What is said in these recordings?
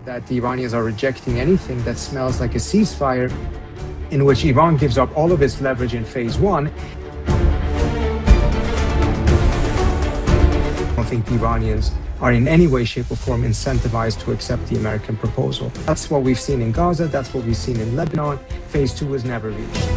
that the Iranians are rejecting anything that smells like a ceasefire in which Iran gives up all of its leverage in phase one. I don't think the Iranians are in any way, shape, or form incentivized to accept the American proposal. That's what we've seen in Gaza, that's what we've seen in Lebanon. Phase two was never reached.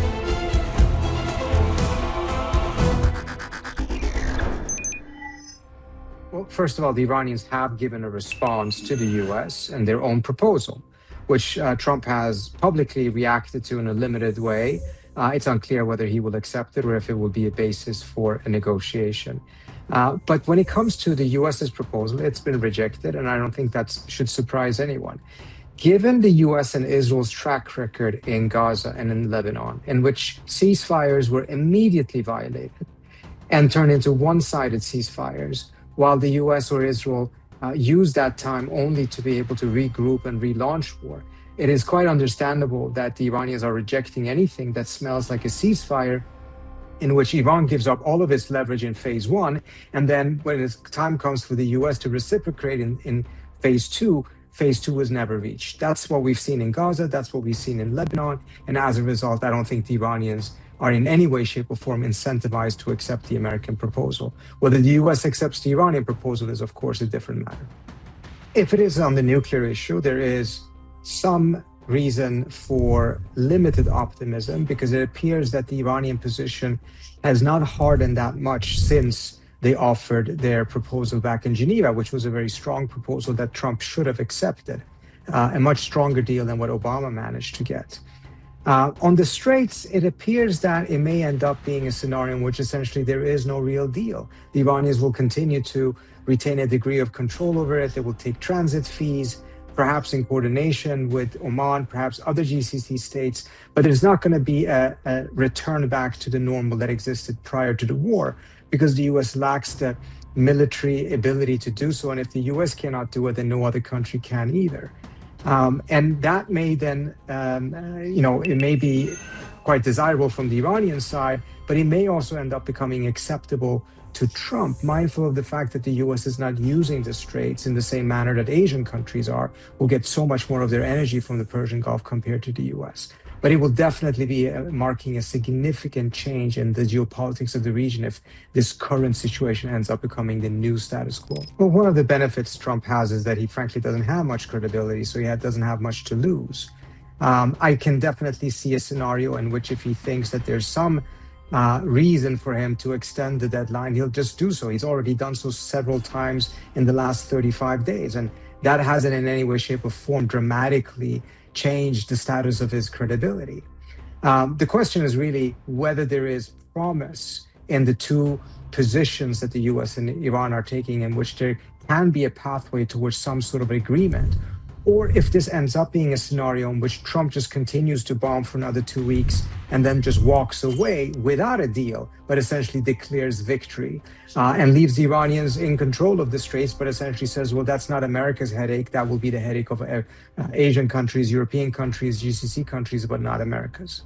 Well, first of all, the Iranians have given a response to the US and their own proposal, which Trump has publicly reacted to in a limited way. It's unclear whether he will accept it or if it will be a basis for a negotiation. But when it comes to the US's proposal, it's been rejected, and I don't think that should surprise anyone. Given the US and Israel's track record in Gaza and in Lebanon, in which ceasefires were immediately violated and turned into one-sided ceasefires, while the US or Israel used that time only to be able to regroup and relaunch war, it is quite understandable that the Iranians are rejecting anything that smells like a ceasefire in which Iran gives up all of its leverage in phase one, and then when time comes for the US to reciprocate in phase two was never reached. That's what we've seen in Gaza, that's what we've seen in Lebanon, and as a result, I don't think the Iranians are in any way, shape, or form incentivized to accept the American proposal. Whether the US accepts the Iranian proposal is, of course, a different matter. If it is on the nuclear issue, there is some reason for limited optimism because it appears that the Iranian position has not hardened that much since they offered their proposal back in Geneva, which was a very strong proposal that Trump should have accepted, a much stronger deal than what Obama managed to get. On the Straits, it appears that it may end up being a scenario in which essentially there is no real deal. The Iranians will continue to retain a degree of control over it. They will take transit fees, perhaps in coordination with Oman, perhaps other GCC states, but there's not going to be a return back to the normal that existed prior to the war because the US lacks the military ability to do so. And if the US cannot do it, then no other country can either. And that may then, it may be quite desirable from the Iranian side, but it may also end up becoming acceptable to Trump, mindful of the fact that the US is not using the Straits in the same manner that Asian countries are, who get so much more of their energy from the Persian Gulf compared to the US. But it will definitely be marking a significant change in the geopolitics of the region if this current situation ends up becoming the new status quo. Well, one of the benefits Trump has is that he frankly doesn't have much credibility, so he doesn't have much to lose. I can definitely see a scenario in which if he thinks that there's some reason for him to extend the deadline, he'll just do so. He's already done so several times in the last 35 days, and that hasn't in any way, shape, or form dramatically changed the status of his credibility. The question is really whether there is promise in the two positions that the US and Iran are taking in which there can be a pathway towards some sort of agreement, or if this ends up being a scenario in which Trump just continues to bomb for another 2 weeks and then just walks away without a deal, but essentially declares victory and leaves the Iranians in control of the Straits, but essentially says, well, that's not America's headache. That will be the headache of Asian countries, European countries, GCC countries, but not America's.